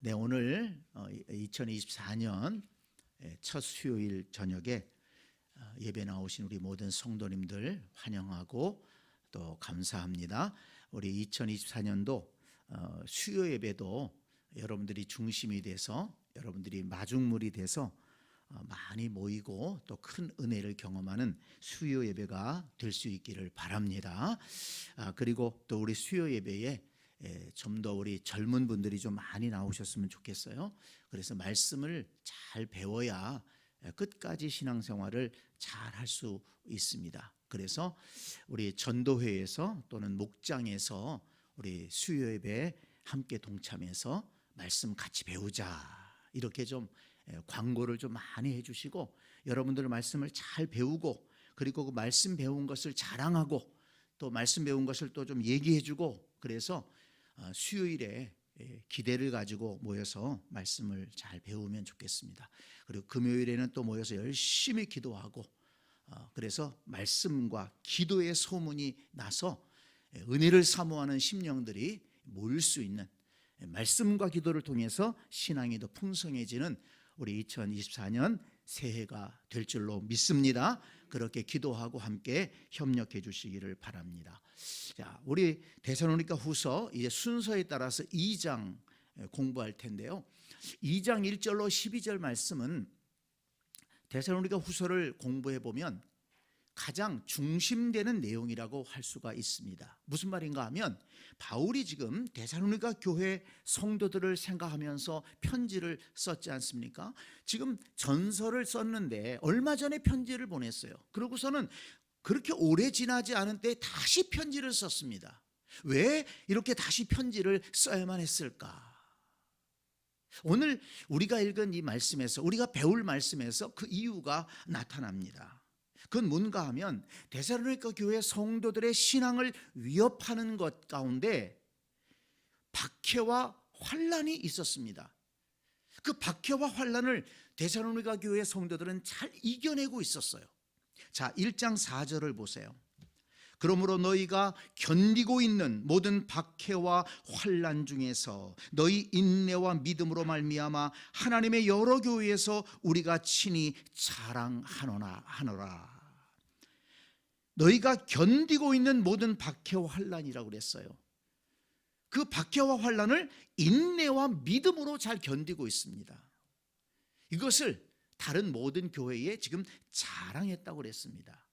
네, 오늘 2024년 첫 수요일 저녁에 예배 나오신 우리 모든 성도님들 환영하고 또 감사합니다. 우리 2024년도 수요 예배도 여러분들이 중심이 돼서 여러분들이 마중물이 돼서 많이 모이고 또 큰 은혜를 경험하는 수요 예배가 될 수 있기를 바랍니다. 그리고 또 우리 수요 예배에 좀 더 우리 젊은 분들이 좀 많이 나오셨으면 좋겠어요. 그래서 말씀을 잘 배워야 끝까지 신앙생활을 잘 할 수 있습니다. 그래서 우리 전도회에서 또는 목장에서 우리 수요 예배에 함께 동참해서 말씀 같이 배우자 이렇게 좀 광고를 좀 많이 해주시고 여러분들 말씀을 잘 배우고 그리고 그 말씀 배운 것을 자랑하고 또 말씀 배운 것을 또 좀 얘기해주고 그래서 수요일에 기대를 가지고 모여서 말씀을 잘 배우면 좋겠습니다. 그리고 금요일에는 또 모여서 열심히 기도하고 그래서 말씀과 기도의 소문이 나서 은혜를 사모하는 심령들이 모일 수 있는 말씀과 기도를 통해서 신앙이 더 풍성해지는 우리 2024년 새해가 될 줄로 믿습니다. 그렇게 기도하고 함께 협력해 주시기를 바랍니다. 자, 우리 데살로니가 후서 이제 순서에 따라서 2장 공부할 텐데요. 2장 1절로 12절 말씀은 데살로니가 후서를 공부해 보면 가장 중심되는 내용이라고 할 수가 있습니다. 무슨 말인가 하면 바울이 지금 데살로니가 교회 성도들을 생각하면서 편지를 썼지 않습니까? 지금 전서를 썼는데 얼마 전에 편지를 보냈어요. 그러고서는 그렇게 오래 지나지 않은 때 다시 편지를 썼습니다. 왜 이렇게 다시 편지를 써야만 했을까? 오늘 우리가 읽은 이 말씀에서 우리가 배울 말씀에서 그 이유가 나타납니다. 그건 뭔가 하면 데살로니가 교회 성도들의 신앙을 위협하는 것 가운데 박해와 환난이 있었습니다. 그 박해와 환난을 데살로니가 교회 성도들은 잘 이겨내고 있었어요. 자, 1장 4절을 보세요. 그러므로 너희가 견디고 있는 모든 박해와 환난 중에서 너희 인내와 믿음으로 말미암아 하나님의 여러 교회에서 우리가 친히 자랑하노라. 너희가 견디고 있는 모든 박해와 환난이라고 그랬어요. 그 박해와 환난을 인내와 믿음으로 잘 견디고 있습니다. 이것을 다른 모든 교회에 지금 자랑했다고 그랬습니다.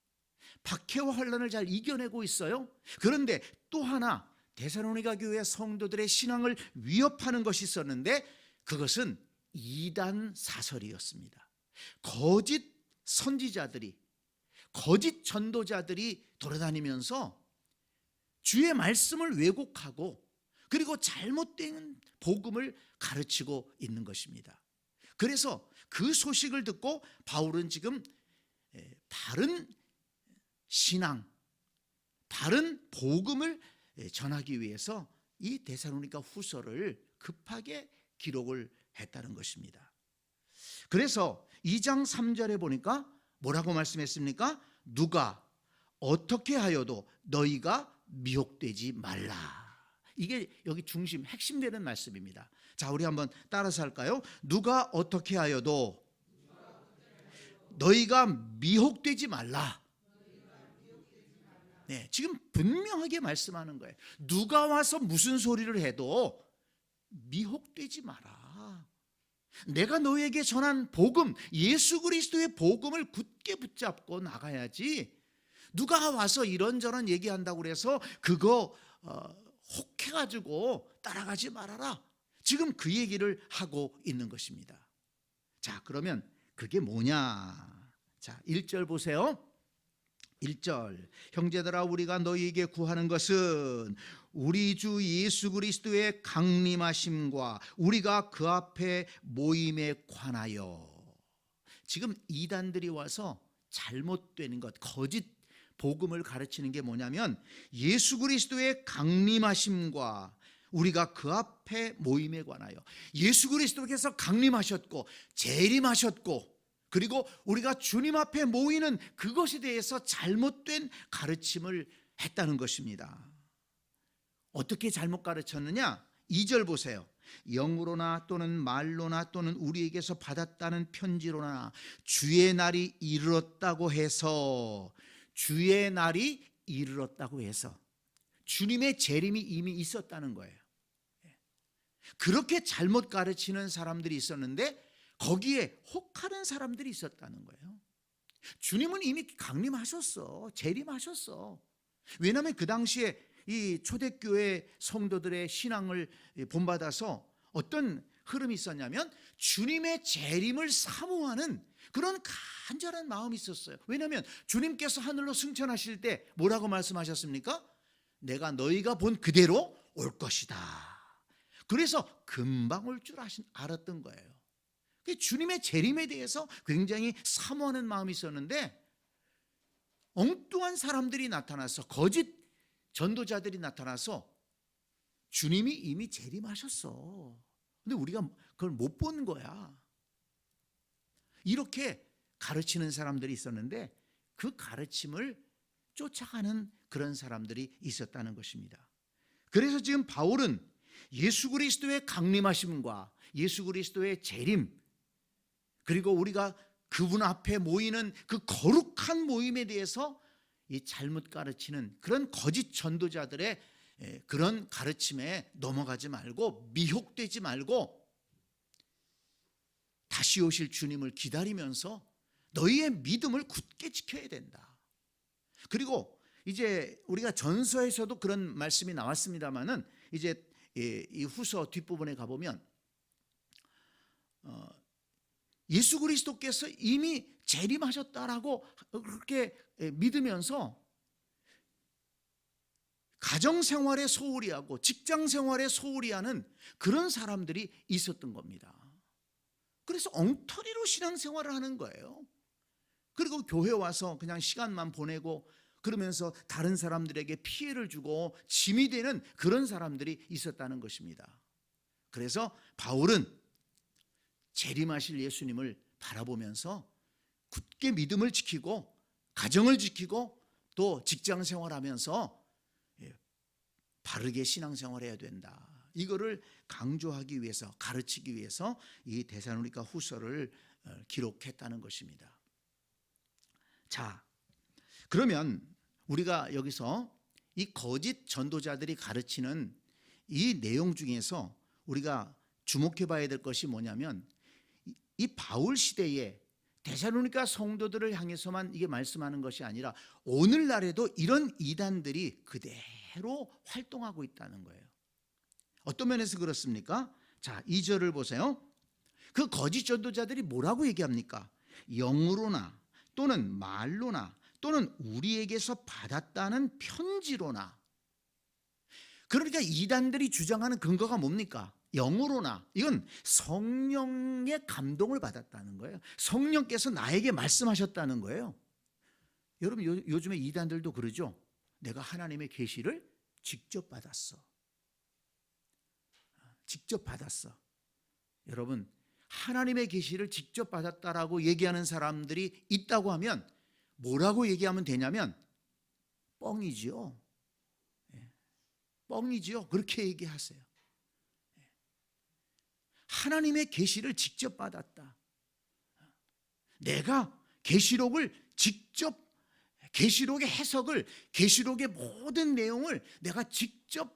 박해와 환난을 잘 이겨내고 있어요. 그런데 또 하나 데살로니가 교회 성도들의 신앙을 위협하는 것이 있었는데 그것은 이단 사설이었습니다. 거짓 선지자들이 거짓 전도자들이 돌아다니면서 주의 말씀을 왜곡하고 그리고 잘못된 복음을 가르치고 있는 것입니다. 그래서 그 소식을 듣고 바울은 지금 바른 신앙, 바른 복음을 전하기 위해서 이 데살로니가 후서를 급하게 기록을 했다는 것입니다. 그래서 2장 3절에 보니까 뭐라고 말씀했습니까? 누가 어떻게 하여도 너희가 미혹되지 말라. 이게 여기 중심, 핵심 되는 말씀입니다. 자, 우리 한번 따라서 할까요? 누가 어떻게 하여도 너희가 미혹되지 말라. 네, 지금 분명하게 말씀하는 거예요. 누가 와서 무슨 소리를 해도 미혹되지 마라. 내가 너에게 전한 복음, 예수 그리스도의 복음을 굳게 붙잡고 나가야지. 누가 와서 이런저런 얘기한다고 그래서 그거 혹해가지고 따라가지 말아라. 지금 그 얘기를 하고 있는 것입니다. 자, 그러면 그게 뭐냐? 자, 1절 보세요. 1절 형제들아 우리가 너희에게 구하는 것은 우리 주 예수 그리스도의 강림하심과 우리가 그 앞에 모임에 관하여. 지금 이단들이 와서 잘못되는 것, 거짓 복음을 가르치는 게 뭐냐면 예수 그리스도의 강림하심과 우리가 그 앞에 모임에 관하여. 예수 그리스도께서 강림하셨고 재림하셨고 그리고 우리가 주님 앞에 모이는 그것에 대해서 잘못된 가르침을 했다는 것입니다. 어떻게 잘못 가르쳤느냐? 2절 보세요. 영으로나 또는 말로나 또는 우리에게서 받았다는 편지로나 주의 날이 이르렀다고 해서, 주의 날이 이르렀다고 해서 주님의 재림이 이미 있었다는 거예요. 그렇게 잘못 가르치는 사람들이 있었는데 거기에 혹하는 사람들이 있었다는 거예요. 주님은 이미 강림하셨어. 재림하셨어. 왜냐하면 그 당시에 이 초대교회 성도들의 신앙을 본받아서 어떤 흐름이 있었냐면 주님의 재림을 사모하는 그런 간절한 마음이 있었어요. 왜냐하면 주님께서 하늘로 승천하실 때 뭐라고 말씀하셨습니까? 내가 너희가 본 그대로 올 것이다. 그래서 금방 올 줄 알았던 거예요. 주님의 재림에 대해서 굉장히 사모하는 마음이 있었는데 엉뚱한 사람들이 나타나서, 거짓 전도자들이 나타나서 주님이 이미 재림하셨어. 근데 우리가 그걸 못 본 거야. 이렇게 가르치는 사람들이 있었는데 그 가르침을 쫓아가는 그런 사람들이 있었다는 것입니다. 그래서 지금 바울은 예수 그리스도의 강림하심과 예수 그리스도의 재림, 그리고 우리가 그분 앞에 모이는 그 거룩한 모임에 대해서 이 잘못 가르치는 그런 거짓 전도자들의 그런 가르침에 넘어가지 말고, 미혹되지 말고 다시 오실 주님을 기다리면서 너희의 믿음을 굳게 지켜야 된다. 그리고 이제 우리가 전서에서도 그런 말씀이 나왔습니다만은 이제 이 후서 뒷부분에 가보면 예수 그리스도께서 이미 재림하셨다라고 그렇게 믿으면서 가정생활에 소홀히 하고 직장생활에 소홀히 하는 그런 사람들이 있었던 겁니다. 그래서 엉터리로 신앙생활을 하는 거예요. 그리고 교회 와서 그냥 시간만 보내고 그러면서 다른 사람들에게 피해를 주고 짐이 되는 그런 사람들이 있었다는 것입니다. 그래서 바울은 재림하실 예수님을 바라보면서 굳게 믿음을 지키고 가정을 지키고 또 직장 생활하면서 바르게 신앙생활해야 된다. 이거를 강조하기 위해서, 가르치기 위해서 이 데살로니가 후서를 기록했다는 것입니다. 자, 그러면 우리가 여기서 이 거짓 전도자들이 가르치는 이 내용 중에서 우리가 주목해 봐야 될 것이 뭐냐면, 이 바울 시대에 데살로니가 성도들을 향해서만 이게 말씀하는 것이 아니라 오늘날에도 이런 이단들이 그대로 활동하고 있다는 거예요. 어떤 면에서 그렇습니까? 자, 2절을 보세요. 그 거짓 전도자들이 뭐라고 얘기합니까? 영으로나 또는 말로나 또는 우리에게서 받았다는 편지로나. 그러니까 이단들이 주장하는 근거가 뭡니까? 영으로나, 이건 성령의 감동을 받았다는 거예요. 성령께서 나에게 말씀하셨다는 거예요. 여러분, 요즘에 이단들도 그러죠. 내가 하나님의 계시를 직접 받았어. 직접 받았어. 여러분, 하나님의 계시를 직접 받았다라고 얘기하는 사람들이 있다고 하면 뭐라고 얘기하면 되냐면 뻥이지요. 뻥이지요. 그렇게 얘기하세요. 하나님의 계시를 직접 받았다. 내가 계시록을 직접, 계시록의 해석을, 계시록의 모든 내용을 내가 직접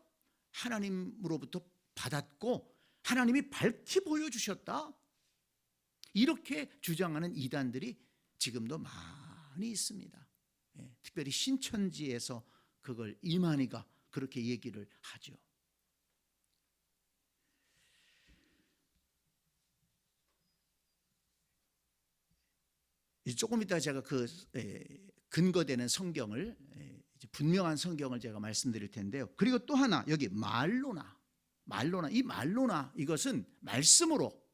하나님으로부터 받았고 하나님이 밝히 보여주셨다. 이렇게 주장하는 이단들이 지금도 많이 있습니다. 특별히 신천지에서 그걸 이만희가 그렇게 얘기를 하죠. 조금 이따 제가 그 근거되는 성경을, 분명한 성경을 제가 말씀드릴 텐데요. 그리고 또 하나, 여기 말로나, 이 말로나, 이것은 말씀으로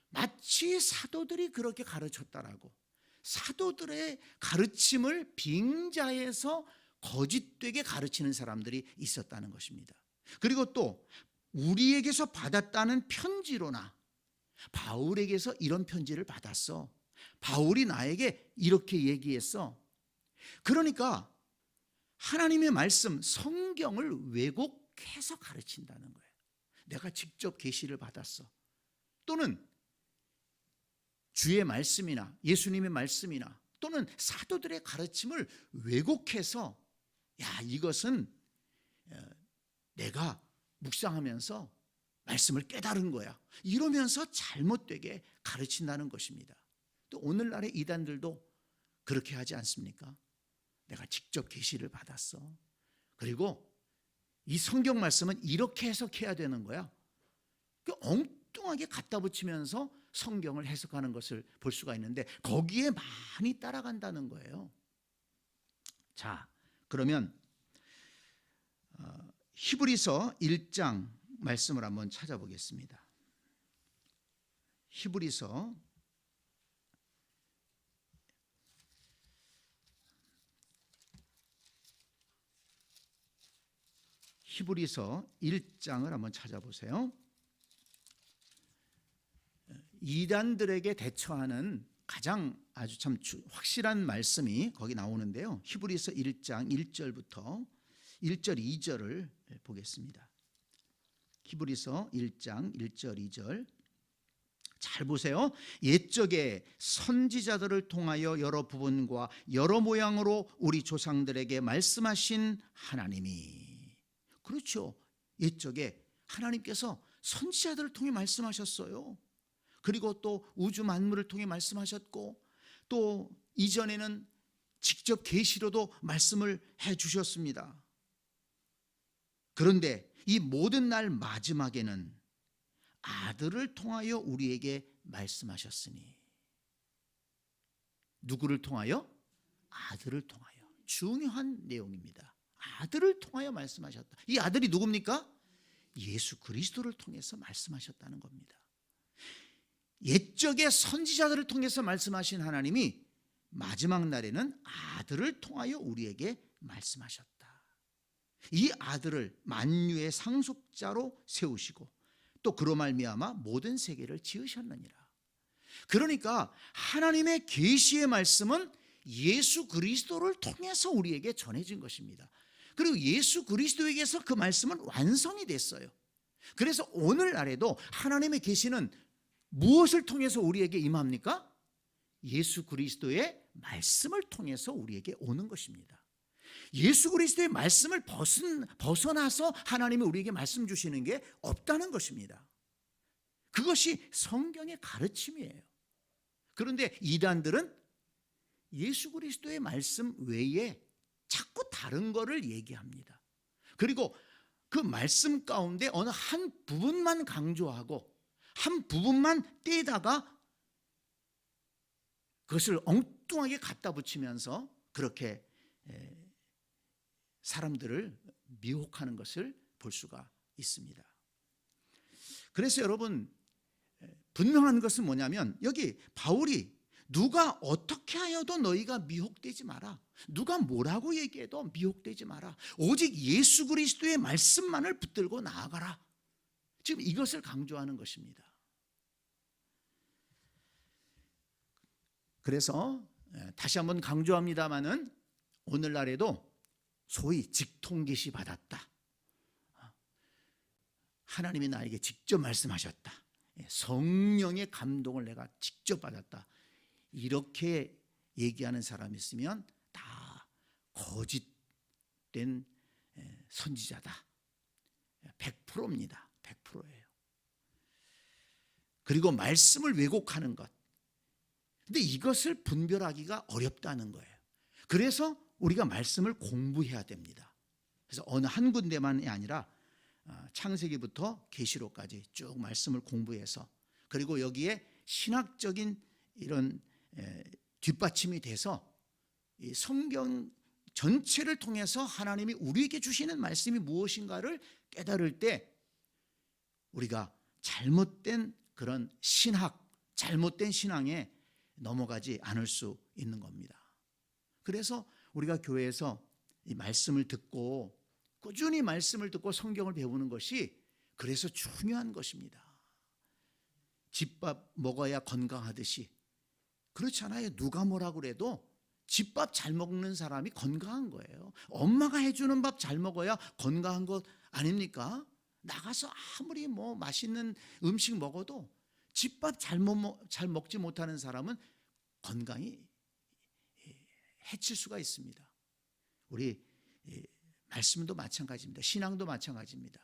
마치 사도들이 그렇게 가르쳤다라고, 사도들의 가르침을 빙자해서 거짓되게 가르치는 사람들이 있었다는 것입니다. 그리고 또 우리에게서 받았다는 편지로나, 바울에게서 이런 편지를 받았어. 바울이 나에게 이렇게 얘기했어. 그러니까 하나님의 말씀, 성경을 왜곡해서 가르친다는 거예요. 내가 직접 계시를 받았어. 또는 주의 말씀이나 예수님의 말씀이나 또는 사도들의 가르침을 왜곡해서 이것은 내가 묵상하면서 말씀을 깨달은 거야, 이러면서 잘못되게 가르친다는 것입니다. 또 오늘날의 이단들도 그렇게 하지 않습니까? 내가 직접 계시를 받았어. 그리고 이 성경 말씀은 이렇게 해석해야 되는 거야. 엉뚱하게 갖다 붙이면서 성경을 해석하는 것을 볼 수가 있는데 거기에 많이 따라간다는 거예요. 자, 그러면 히브리서 1장 말씀을 한번 찾아보겠습니다. 히브리서 1장을 한번 찾아보세요. 이단들에게 대처하는 가장 아주 참 확실한 말씀이 거기 나오는데요. 히브리서 1장 1절부터 1절 2절을 보겠습니다. 히브리서 1장 1절 2절 잘 보세요. 옛적에 선지자들을 통하여 여러 부분과 여러 모양으로 우리 조상들에게 말씀하신 하나님이, 그렇죠, 옛적에 하나님께서 선지자들을 통해 말씀하셨어요. 그리고 또 우주 만물을 통해 말씀하셨고 또 이전에는 직접 계시로도 말씀을 해 주셨습니다. 그런데 이 모든 날 마지막에는 아들을 통하여 우리에게 말씀하셨으니, 누구를 통하여? 아들을 통하여. 중요한 내용입니다. 아들을 통하여 말씀하셨다. 이 아들이 누굽니까? 예수 그리스도를 통해서 말씀하셨다는 겁니다. 옛적의 선지자들을 통해서 말씀하신 하나님이 마지막 날에는 아들을 통하여 우리에게 말씀하셨다. 이 아들을 만유의 상속자로 세우시고 또 그로 말미암아 모든 세계를 지으셨느니라. 그러니까 하나님의 계시의 말씀은 예수 그리스도를 통해서 우리에게 전해진 것입니다. 그리고 예수 그리스도에게서 그 말씀은 완성이 됐어요. 그래서 오늘날에도 하나님의 계시는 무엇을 통해서 우리에게 임합니까? 예수 그리스도의 말씀을 통해서 우리에게 오는 것입니다. 예수 그리스도의 말씀을 벗어나서 하나님이 우리에게 말씀 주시는 게 없다는 것입니다. 그것이 성경의 가르침이에요. 그런데 이단들은 예수 그리스도의 말씀 외에 자꾸 다른 거를 얘기합니다. 그리고 그 말씀 가운데 어느 한 부분만 강조하고 한 부분만 떼다가 그것을 엉뚱하게 갖다 붙이면서 그렇게 사람들을 미혹하는 것을 볼 수가 있습니다. 그래서 여러분, 분명한 것은 뭐냐면 여기 바울이 누가 어떻게 하여도 너희가 미혹되지 마라, 누가 뭐라고 얘기해도 미혹되지 마라, 오직 예수 그리스도의 말씀만을 붙들고 나아가라, 지금 이것을 강조하는 것입니다. 그래서 다시 한번 강조합니다마는 오늘날에도 소위 직통계시 받았다, 하나님이 나에게 직접 말씀하셨다, 성령의 감동을 내가 직접 받았다, 이렇게 얘기하는 사람이 있으면 다 거짓된 선지자다. 100%입니다. 100%예요. 그리고 말씀을 왜곡하는 것, 근데 이것을 분별하기가 어렵다는 거예요. 그래서 우리가 말씀을 공부해야 됩니다. 그래서 어느 한 군데만이 아니라 창세기부터 계시록까지 쭉 말씀을 공부해서, 그리고 여기에 신학적인 이런 뒷받침이 돼서 이 성경 전체를 통해서 하나님이 우리에게 주시는 말씀이 무엇인가를 깨달을 때 우리가 잘못된 그런 잘못된 신앙에 넘어가지 않을 수 있는 겁니다. 그래서 우리가 교회에서 이 말씀을 듣고 꾸준히 말씀을 듣고 성경을 배우는 것이 그래서 중요한 것입니다. 집밥 먹어야 건강하듯이, 그렇잖아요. 누가 뭐라고 그래도 집밥 잘 먹는 사람이 건강한 거예요. 엄마가 해주는 밥 잘 먹어야 건강한 것 아닙니까? 나가서 아무리 뭐 맛있는 음식 먹어도 집밥 잘 먹지 못하는 사람은 건강이 해칠 수가 있습니다. 우리 말씀도 마찬가지입니다. 신앙도 마찬가지입니다.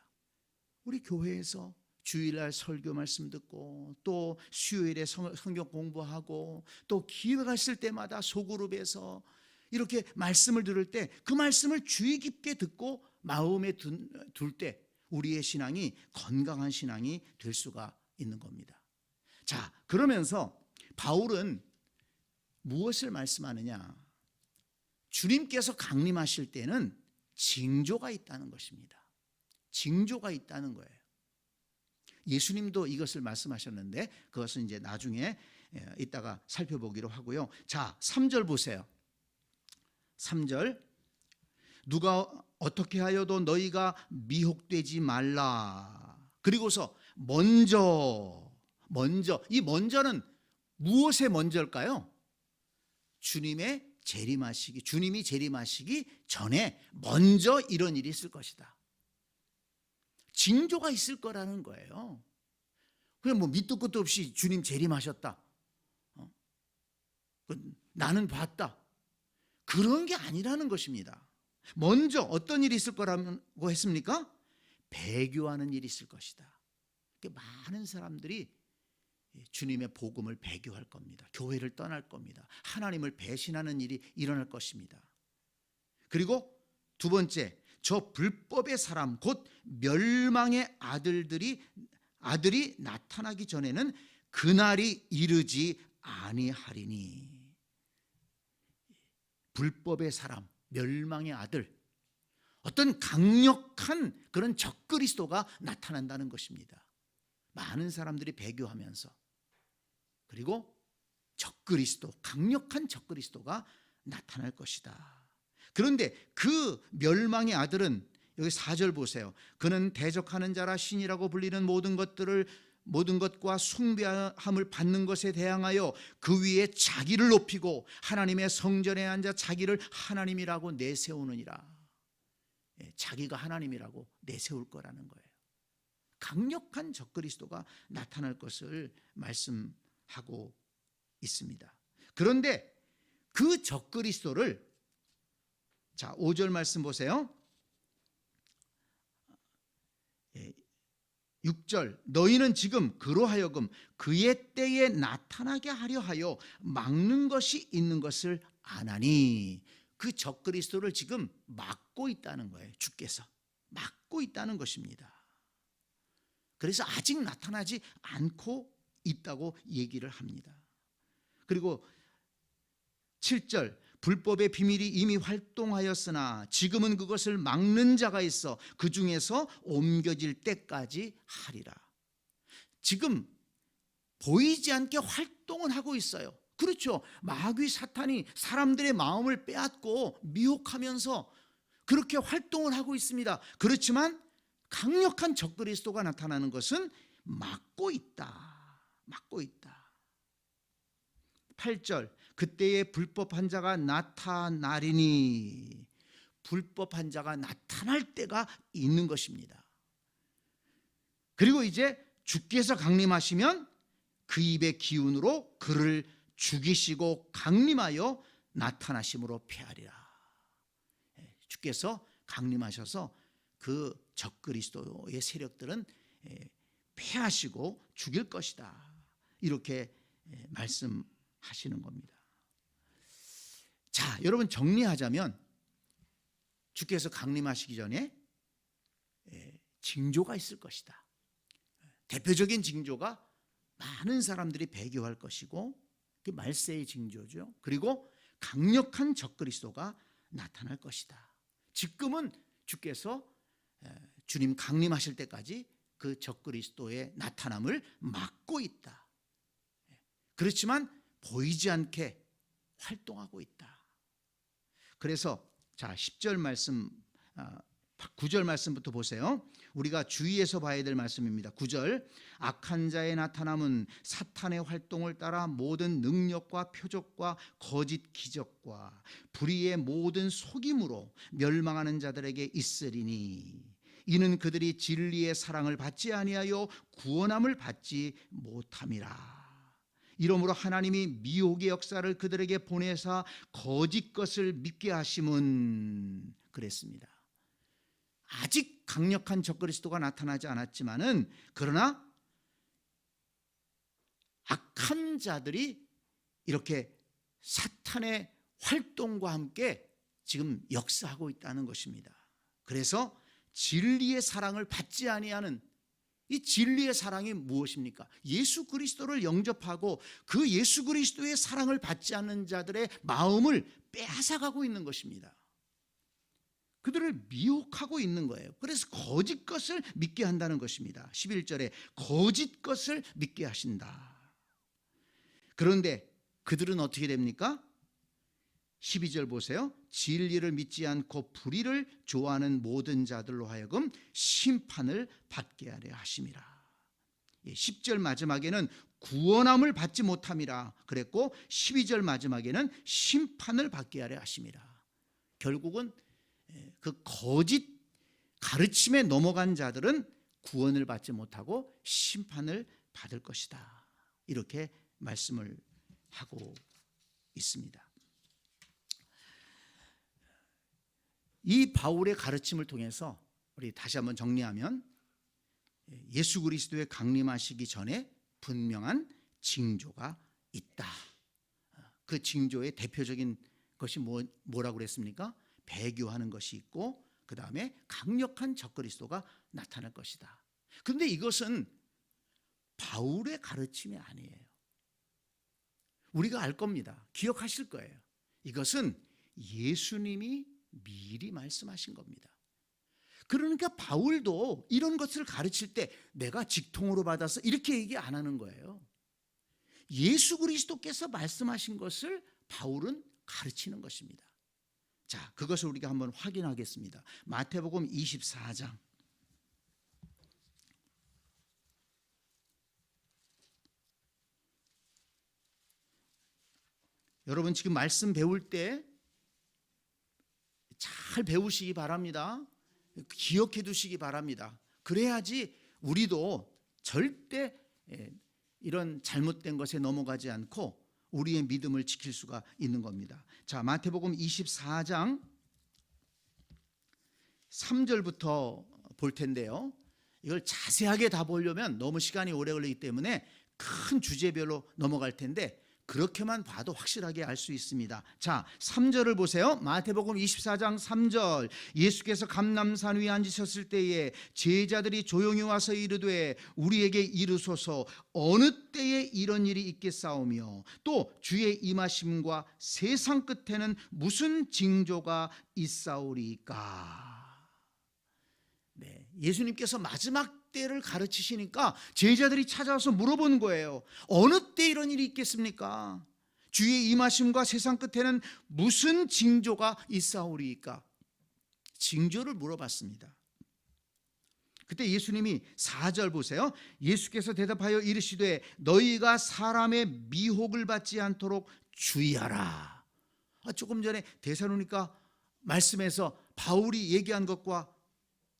우리 교회에서 주일날 설교 말씀 듣고 또 수요일에 성경 공부하고 또 기회가 있을 때마다 소그룹에서 이렇게 말씀을 들을 때 그 말씀을 주의 깊게 듣고 마음에 둘 때 우리의 신앙이 건강한 신앙이 될 수가 있는 겁니다. 자, 그러면서 바울은 무엇을 말씀하느냐? 주님께서 강림하실 때는 징조가 있다는 것입니다. 징조가 있다는 거예요. 예수님도 이것을 말씀하셨는데 그것은 이제 나중에 이따가 살펴보기로 하고요. 자, 3절 보세요. 3절, 누가 어떻게 하여도 너희가 미혹되지 말라. 그리고서 먼저, 이 먼저는 무엇의 먼저일까요? 주님이 재림하시기 전에 먼저 이런 일이 있을 것이다. 징조가 있을 거라는 거예요. 그냥 뭐 밑도 끝도 없이 주님 재림하셨다. 나는 봤다. 그런 게 아니라는 것입니다. 먼저 어떤 일이 있을 거라고 했습니까? 배교하는 일이 있을 것이다. 많은 사람들이 주님의 복음을 배교할 겁니다. 교회를 떠날 겁니다. 하나님을 배신하는 일이 일어날 것입니다. 그리고 두 번째, 저 불법의 사람 곧 멸망의 아들이 나타나기 전에는 그날이 이르지 아니하리니. 불법의 사람, 멸망의 아들, 어떤 강력한 그런 적그리스도가 나타난다는 것입니다. 많은 사람들이 배교하면서, 그리고 적그리스도, 강력한 적그리스도가 나타날 것이다. 그런데 그 멸망의 아들은 여기 4절 보세요. 그는 대적하는 자라 신이라고 불리는 모든 것과 숭배함을 받는 것에 대항하여 그 위에 자기를 높이고 하나님의 성전에 앉아 자기를 하나님이라고 내세우느니라. 자기가 하나님이라고 내세울 거라는 거예요. 강력한 적그리스도가 나타날 것을 말씀하고 있습니다. 그런데 그 적그리스도를, 자, 5절 말씀 보세요. 6절, 너희는 지금 그로하여금 그의 때에 나타나게 하려 하여 막는 것이 있는 것을 아나니. 그 적그리스도를 지금 막고 있다는 거예요. 주께서 막고 있다는 것입니다. 그래서 아직 나타나지 않고 있다고 얘기를 합니다. 그리고 7절, 불법의 비밀이 이미 활동하였으나 지금은 그것을 막는 자가 있어 그 중에서 옮겨질 때까지 하리라. 지금 보이지 않게 활동은 하고 있어요. 그렇죠. 마귀 사탄이 사람들의 마음을 빼앗고 미혹하면서 그렇게 활동을 하고 있습니다. 그렇지만 강력한 적그리스도가 나타나는 것은 막고 있다. 막고 있다. 8절, 그때에 불법한 자가 나타나리니. 불법한 자가 나타날 때가 있는 것입니다. 그리고 이제 주께서 강림하시면 그 입의 기운으로 그를 죽이시고 강림하여 나타나심으로 패하리라. 주께서 강림하셔서 그 적그리스도의 세력들은 패하시고 죽일 것이다. 이렇게 말씀하시는 겁니다. 자, 여러분 정리하자면 주께서 강림하시기 전에 징조가 있을 것이다. 대표적인 징조가 많은 사람들이 배교할 것이고 그 말세의 징조죠. 그리고 강력한 적그리스도가 나타날 것이다. 지금은 주께서 주님 강림하실 때까지 그 적그리스도의 나타남을 막고 있다. 그렇지만 보이지 않게 활동하고 있다. 그래서 자, 10절 말씀, 9절 말씀부터 보세요. 우리가 주의해서 봐야 될 말씀입니다. 9절, 악한 자의 나타남은 사탄의 활동을 따라 모든 능력과 표적과 거짓 기적과 불의의 모든 속임으로 멸망하는 자들에게 있으리니 이는 그들이 진리의 사랑을 받지 아니하여 구원함을 받지 못함이라. 이러므로 하나님이 미혹의 역사를 그들에게 보내사 거짓 것을 믿게 하심은 그랬습니다. 아직 강력한 적그리스도가 나타나지 않았지만은 그러나 악한 자들이 이렇게 사탄의 활동과 함께 지금 역사하고 있다는 것입니다. 그래서 진리의 사랑을 받지 아니하는 이 진리의 사랑이 무엇입니까? 예수 그리스도를 영접하고 그 예수 그리스도의 사랑을 받지 않는 자들의 마음을 빼앗아가고 있는 것입니다. 그들을 미혹하고 있는 거예요. 그래서 거짓 것을 믿게 한다는 것입니다. 11절에 거짓 것을 믿게 하신다. 그런데 그들은 어떻게 됩니까? 12절 보세요. 진리를 믿지 않고 불의를 좋아하는 모든 자들로 하여금 심판을 받게 하려 하심이라. 10절 마지막에는 구원함을 받지 못함이라 그랬고 12절 마지막에는 심판을 받게 하려 하심이라. 결국은 그 거짓 가르침에 넘어간 자들은 구원을 받지 못하고 심판을 받을 것이다. 이렇게 말씀을 하고 있습니다. 이 바울의 가르침을 통해서 우리 다시 한번 정리하면 예수 그리스도의 강림하시기 전에 분명한 징조가 있다. 그 징조의 대표적인 것이 뭐라고 그랬습니까? 배교하는 것이 있고 그 다음에 강력한 적그리스도가 나타날 것이다. 그런데 이것은 바울의 가르침이 아니에요. 우리가 알 겁니다. 기억하실 거예요. 이것은 예수님이 미리 말씀하신 겁니다. 그러니까 바울도 이런 것을 가르칠 때 내가 직통으로 받아서 이렇게 얘기 안 하는 거예요. 예수 그리스도께서 말씀하신 것을 바울은 가르치는 것입니다. 자, 그것을 우리가 한번 확인하겠습니다. 마태복음 24장. 여러분 지금 말씀 배울 때 잘 배우시기 바랍니다. 기억해 두시기 바랍니다. 그래야지 우리도 절대 이런 잘못된 것에 넘어가지 않고 우리의 믿음을 지킬 수가 있는 겁니다. 자, 마태복음 24장 3절부터 볼 텐데요. 이걸 자세하게 다 보려면 너무 시간이 오래 걸리기 때문에 큰 주제별로 넘어갈 텐데 그렇게만 봐도 확실하게 알 수 있습니다. 자, 3절을 보세요. 마태복음 24장 3절. 예수께서 감람산 위에 앉으셨을 때에 제자들이 조용히 와서 이르되 우리에게 이르소서 어느 때에 이런 일이 있겠사오며 또 주의 임하심과 세상 끝에는 무슨 징조가 있사오리까. 네, 예수님께서 마지막 때를 가르치시니까 제자들이 찾아와서 물어보는 거예요. 어느 때 이런 일이 있겠습니까? 주의 임하심과 세상 끝에는 무슨 징조가 있사오리까? 징조를 물어봤습니다. 그때 예수님이 4절 보세요. 예수께서 대답하여 이르시되 너희가 사람의 미혹을 받지 않도록 주의하라. 조금 전에 데살로니가 말씀에서 바울이 얘기한 것과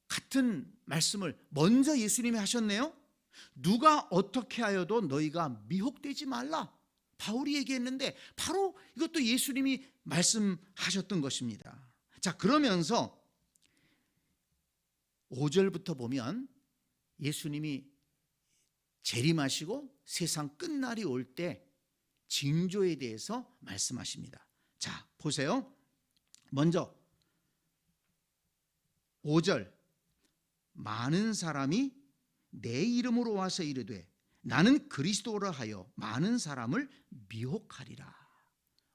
같은 말씀을 먼저 예수님이 하셨네요. 누가 어떻게 하여도 너희가 미혹되지 말라. 바울이 얘기했는데 바로 이것도 예수님이 말씀하셨던 것입니다. 자, 그러면서 5절부터 보면 예수님이 재림하시고 세상 끝날이 올 때 징조에 대해서 말씀하십니다. 자, 보세요. 먼저 5절. 많은 사람이 내 이름으로 와서 이르되 나는 그리스도라 하여 많은 사람을 미혹하리라.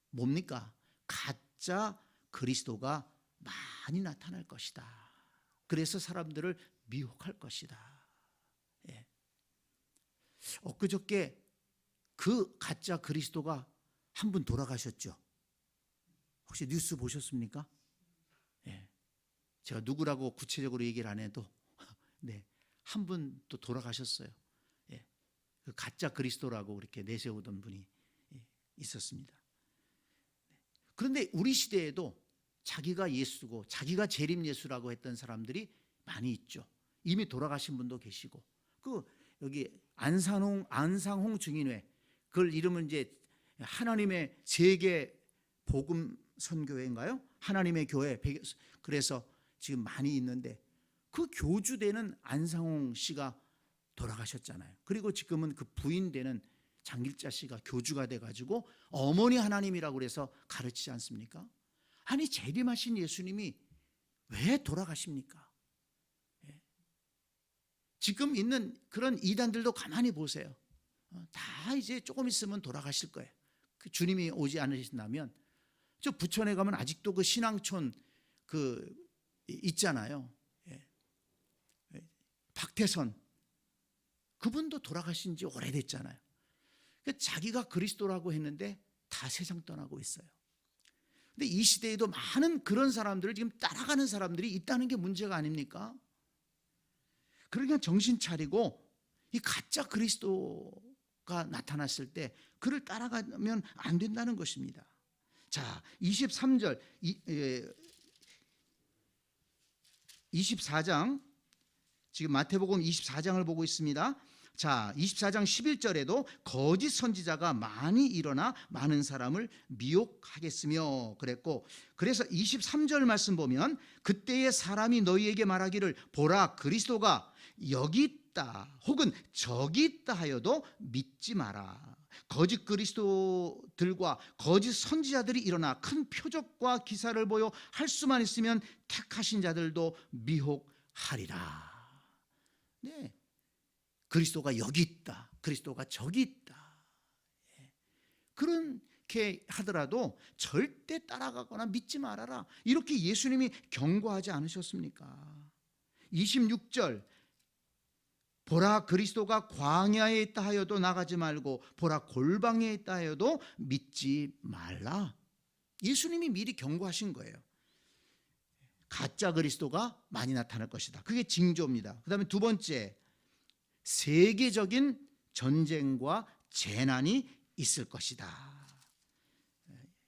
뭡니까? 가짜 그리스도가 많이 나타날 것이다. 그래서 사람들을 미혹할 것이다. 예. 엊그저께 그 가짜 그리스도가 한 분 돌아가셨죠. 혹시 뉴스 보셨습니까? 예. 제가 누구라고 구체적으로 얘기를 안 해도 네, 한 분 또 돌아가셨어요. 예, 그 가짜 그리스도라고 이렇게 내세우던 분이 있었습니다. 그런데 우리 시대에도 자기가 예수고 자기가 재림 예수라고 했던 사람들이 많이 있죠. 이미 돌아가신 분도 계시고, 여기 안상홍 증인회, 그걸 이름은 이제 하나님의 세계 복음 선교회인가요? 하나님의 교회. 그래서 지금 많이 있는데, 그 교주되는 안상홍 씨가 돌아가셨잖아요. 그리고 지금은 그 부인 되는 장길자 씨가 교주가 돼가지고 어머니 하나님이라고 그래서 가르치지 않습니까? 아니, 재림하신 예수님이 왜 돌아가십니까? 지금 있는 그런 이단들도 가만히 보세요. 다 이제 조금 있으면 돌아가실 거예요. 그 주님이 오지 않으신다면. 저 부천에 가면 아직도 그 신앙촌 있잖아요. 박태선, 그분도 돌아가신 지 오래됐잖아요. 자기가 그리스도라고 했는데 다 세상 떠나고 있어요. 근데 이 시대에도 많은 그런 사람들을 지금 따라가는 사람들이 있다는 게 문제가 아닙니까? 그러니까 정신 차리고 이 가짜 그리스도가 나타났을 때 그를 따라가면 안 된다는 것입니다. 자, 23절 24장, 지금 마태복음 24장을 보고 있습니다. 자, 24장 11절에도 거짓 선지자가 많이 일어나 많은 사람을 미혹하겠으며 그랬고, 그래서 23절 말씀 보면 그때의 사람이 너희에게 말하기를 보라 그리스도가 여기 있다 혹은 저기 있다 하여도 믿지 마라. 거짓 그리스도들과 거짓 선지자들이 일어나 큰 표적과 기사를 보여 할 수만 있으면 택하신 자들도 미혹하리라. 네, 그리스도가 여기 있다, 그리스도가 저기 있다, 그렇게 하더라도 절대 따라가거나 믿지 말아라, 이렇게 예수님이 경고하지 않으셨습니까? 26절 보라 그리스도가 광야에 있다 하여도 나가지 말고 보라 골방에 있다 하여도 믿지 말라. 예수님이 미리 경고하신 거예요. 가짜 그리스도가 많이 나타날 것이다. 그게 징조입니다. 그 다음에 두 번째, 세계적인 전쟁과 재난이 있을 것이다.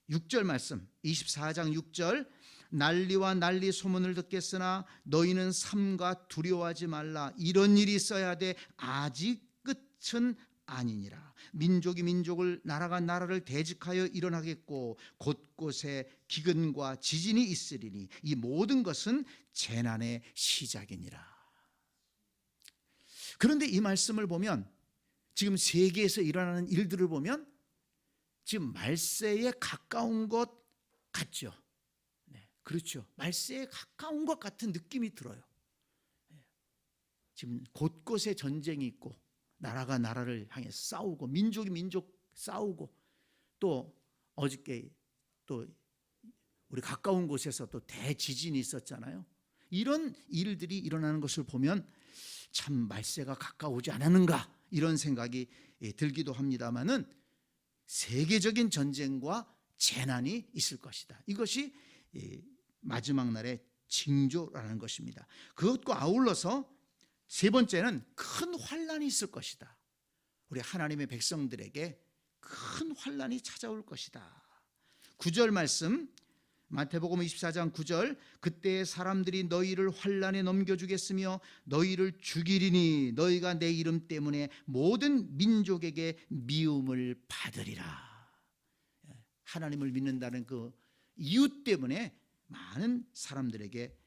6절 말씀, 24장 6절 난리와 난리 소문을 듣겠으나 너희는 삼가 두려워하지 말라. 이런 일이 있어야 돼. 아직 끝은 아니니라. 민족이 민족을, 나라가 나라를 대적하여 일어나겠고 곳곳에 기근과 지진이 있으리니 이 모든 것은 재난의 시작이니라. 그런데 이 말씀을 보면 지금 세계에서 일어나는 일들을 보면 지금 말세에 가까운 것 같죠. 네, 그렇죠. 말세에 가까운 것 같은 느낌이 들어요. 지금 곳곳에 전쟁이 있고 나라가 나라를 향해 싸우고 민족이 민족 싸우고, 또 어저께 또 우리 가까운 곳에서 또 대지진이 있었잖아요. 이런 일들이 일어나는 것을 보면 참 말세가 가까우지 않았는가 이런 생각이 들기도 합니다마는 세계적인 전쟁과 재난이 있을 것이다. 이것이 마지막 날의 징조라는 것입니다. 그것과 아울러서 세 번째는 큰 환난이 있을 것이다. 우리 하나님의 백성들에게 큰 환난이 찾아올 것이다. 9절 말씀, 마태복음 24장 9절 그때 사람들이 너희를 환난에 넘겨주겠으며 너희를 죽이리니 너희가 내 이름 때문에 모든 민족에게 미움을 받으리라. 하나님을 믿는다는 그 이유 때문에 많은 사람들에게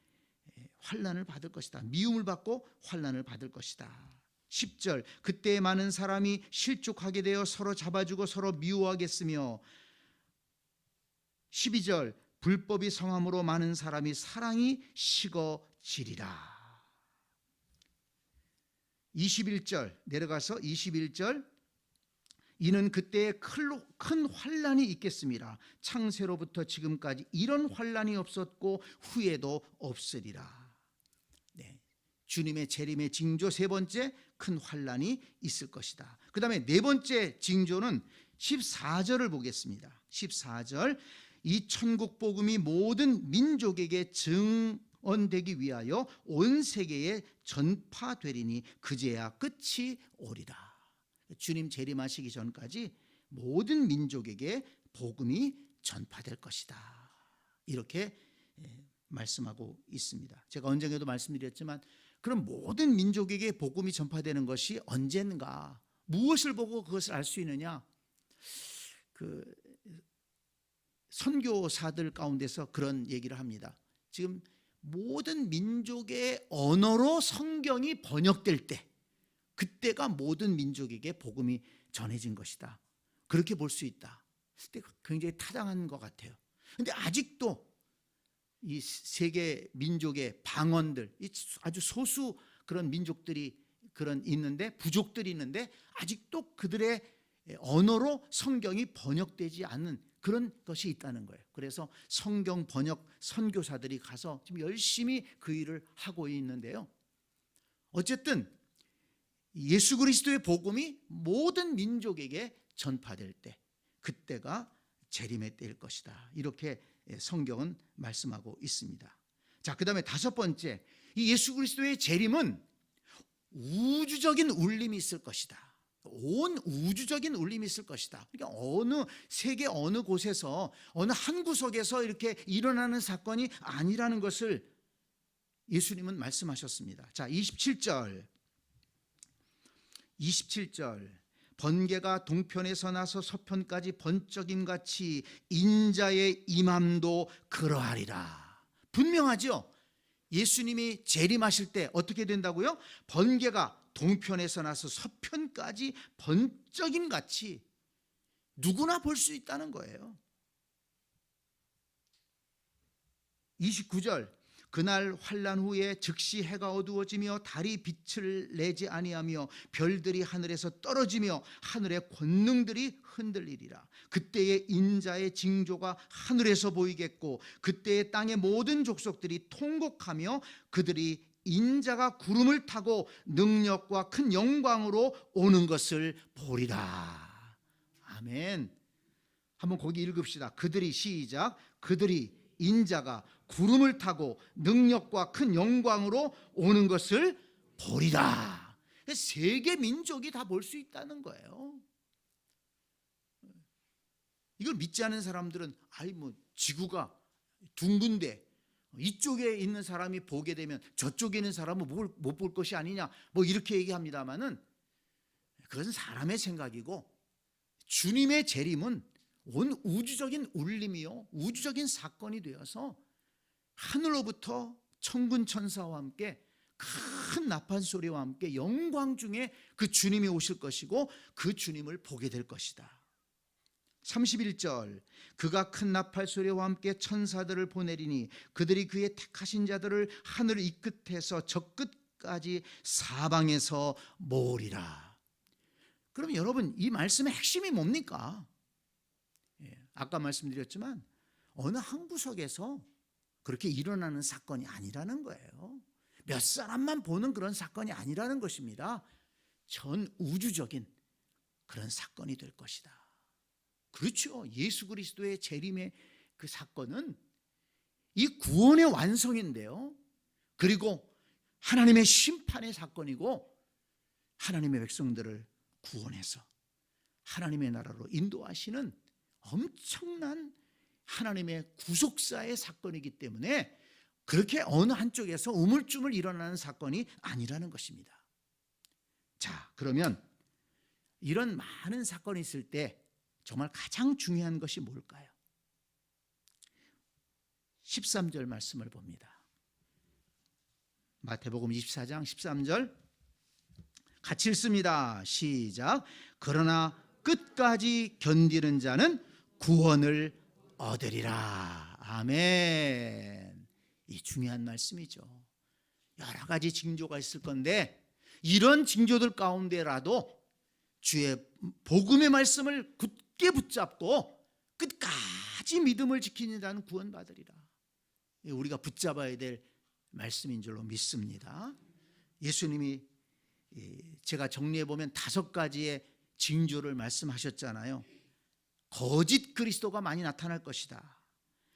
환난을 받을 것이다. 미움을 받고 환난을 받을 것이다. 10절 그때 많은 사람이 실족하게 되어 서로 잡아주고 서로 미워하겠으며 12절 불법이 성함으로 많은 사람이 사랑이 식어지리라. 21절 내려가서 21절 이는 그때에 큰 환난이 있겠습니다. 창세로부터 지금까지 이런 환난이 없었고 후에도 없으리라. 네, 주님의 재림의 징조 세 번째, 큰 환난이 있을 것이다. 그 다음에 네 번째 징조는 14절을 보겠습니다. 14절 이 천국 복음이 모든 민족에게 증언되기 위하여 온 세계에 전파되리니 그제야 끝이 오리라. 주님 재림하시기 전까지 모든 민족에게 복음이 전파될 것이다. 이렇게 말씀하고 있습니다. 제가 언젠가도 말씀드렸지만 그럼 모든 민족에게 복음이 전파되는 것이 언젠가, 무엇을 보고 그것을 알 수 있느냐? 그 선교사들 가운데서 그런 얘기를 합니다. 지금 모든 민족의 언어로 성경이 번역될 때, 그때가 모든 민족에게 복음이 전해진 것이다. 그렇게 볼 수 있다. 굉장히 타당한 것 같아요. 그런데 아직도 이 세계 민족의 방언들, 아주 소수 그런 민족들이 있는데, 부족들이 있는데 아직도 그들의 언어로 성경이 번역되지 않은 그런 것이 있다는 거예요. 그래서 성경 번역 선교사들이 가서 지금 열심히 그 일을 하고 있는데요. 어쨌든 예수 그리스도의 복음이 모든 민족에게 전파될 때, 그때가 재림의 때일 것이다. 이렇게 성경은 말씀하고 있습니다. 자, 그다음에 다섯 번째, 이 예수 그리스도의 재림은 우주적인 울림이 있을 것이다. 온 우주적인 울림이 있을 것이다. 그러니까 세계 어느 곳에서 어느 한 구석에서 이렇게 일어나는 사건이 아니라는 것을 예수님은 말씀하셨습니다. 자, 27절 번개가 동편에서 나서 서편까지 번쩍임같이 인자의 임함도 그러하리라. 분명하죠. 예수님이 재림하실 때 어떻게 된다고요? 번개가 동편에서 나서 서편까지 번쩍임같이 누구나 볼 수 있다는 거예요. 29절 그날 환난 후에 즉시 해가 어두워지며 달이 빛을 내지 아니하며 별들이 하늘에서 떨어지며 하늘의 권능들이 흔들리리라. 그때의 인자의 징조가 하늘에서 보이겠고 그때의 땅의 모든 족속들이 통곡하며 그들이 인자가 구름을 타고 능력과 큰 영광으로 오는 것을 보리라. 아멘. 한번 거기 읽읍시다. 그들이, 시작. 그들이, 인자가 구름을 타고 능력과 큰 영광으로 오는 것을 보리라. 세계 민족이 다 볼 수 있다는 거예요. 이걸 믿지 않는 사람들은 지구가 둥근데 이쪽에 있는 사람이 보게 되면 저쪽에 있는 사람은 못 볼 것이 아니냐, 이렇게 얘기합니다만은 그것은 사람의 생각이고, 주님의 재림은 온 우주적인 울림이요, 우주적인 사건이 되어서 하늘로부터 천군 천사와 함께 큰 나팔 소리와 함께 영광 중에 그 주님이 오실 것이고 그 주님을 보게 될 것이다. 31절 그가 큰 나팔 소리와 함께 천사들을 보내리니 그들이 그의 택하신 자들을 하늘 이 끝에서 저 끝까지 사방에서 모으리라. 그럼 여러분, 이 말씀의 핵심이 뭡니까? 아까 말씀드렸지만 어느 한 구석에서 그렇게 일어나는 사건이 아니라는 거예요. 몇 사람만 보는 그런 사건이 아니라는 것입니다. 전 우주적인 그런 사건이 될 것이다. 그렇죠. 예수 그리스도의 재림의 그 사건은 이 구원의 완성인데요, 그리고 하나님의 심판의 사건이고 하나님의 백성들을 구원해서 하나님의 나라로 인도하시는 엄청난 하나님의 구속사의 사건이기 때문에 그렇게 어느 한쪽에서 우물쭈물 일어나는 사건이 아니라는 것입니다. 자, 그러면 이런 많은 사건이 있을 때 정말 가장 중요한 것이 뭘까요? 13절 말씀을 봅니다. 마태복음 24장 13절 같이 읽습니다. 시작. 그러나 끝까지 견디는 자는 구원을 얻으리라. 아멘. 이 중요한 말씀이죠. 여러 가지 징조가 있을 건데 이런 징조들 가운데라도 주의 복음의 말씀을 굳게 붙잡고 끝까지 믿음을 지키는 자는 구원받으리라. 우리가 붙잡아야 될 말씀인 줄로 믿습니다. 예수님이 제가 정리해 보면 5가지의 징조를 말씀하셨잖아요. 거짓 그리스도가 많이 나타날 것이다.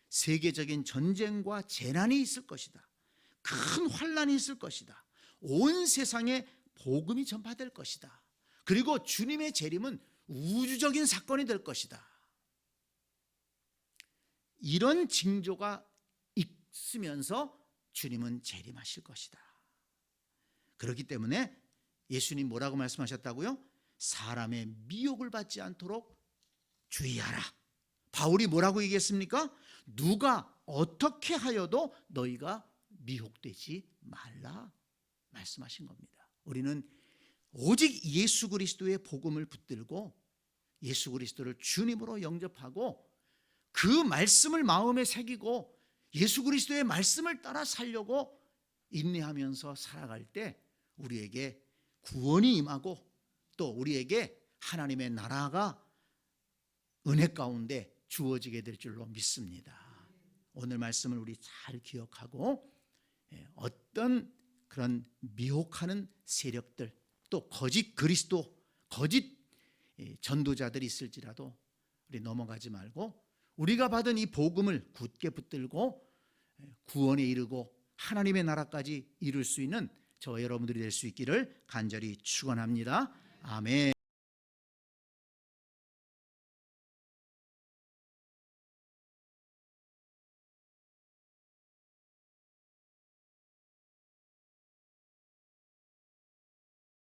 세계적인 전쟁과 재난이 있을 것이다. 큰 환난이 있을 것이다. 온 세상에 복음이 전파될 것이다. 그리고 주님의 재림은 우주적인 사건이 될 것이다. 이런 징조가 있으면서 주님은 재림하실 것이다. 그렇기 때문에 예수님 뭐라고 말씀하셨다고요? 사람의 미혹을 받지 않도록 주의하라. 바울이 뭐라고 얘기했습니까? 누가 어떻게 하여도 너희가 미혹되지 말라 말씀하신 겁니다. 우리는 오직 예수 그리스도의 복음을 붙들고 예수 그리스도를 주님으로 영접하고 그 말씀을 마음에 새기고 예수 그리스도의 말씀을 따라 살려고 인내하면서 살아갈 때 우리에게 구원이 임하고 또 우리에게 하나님의 나라가 은혜 가운데 주어지게 될 줄로 믿습니다. 오늘 말씀을 우리 잘 기억하고 어떤 그런 미혹하는 세력들 또 거짓 그리스도 거짓 전도자들이 있을지라도 우리 넘어가지 말고 우리가 받은 이 복음을 굳게 붙들고 구원에 이르고 하나님의 나라까지 이룰 수 있는 저와 여러분들이 될 수 있기를 간절히 축원합니다. 아멘.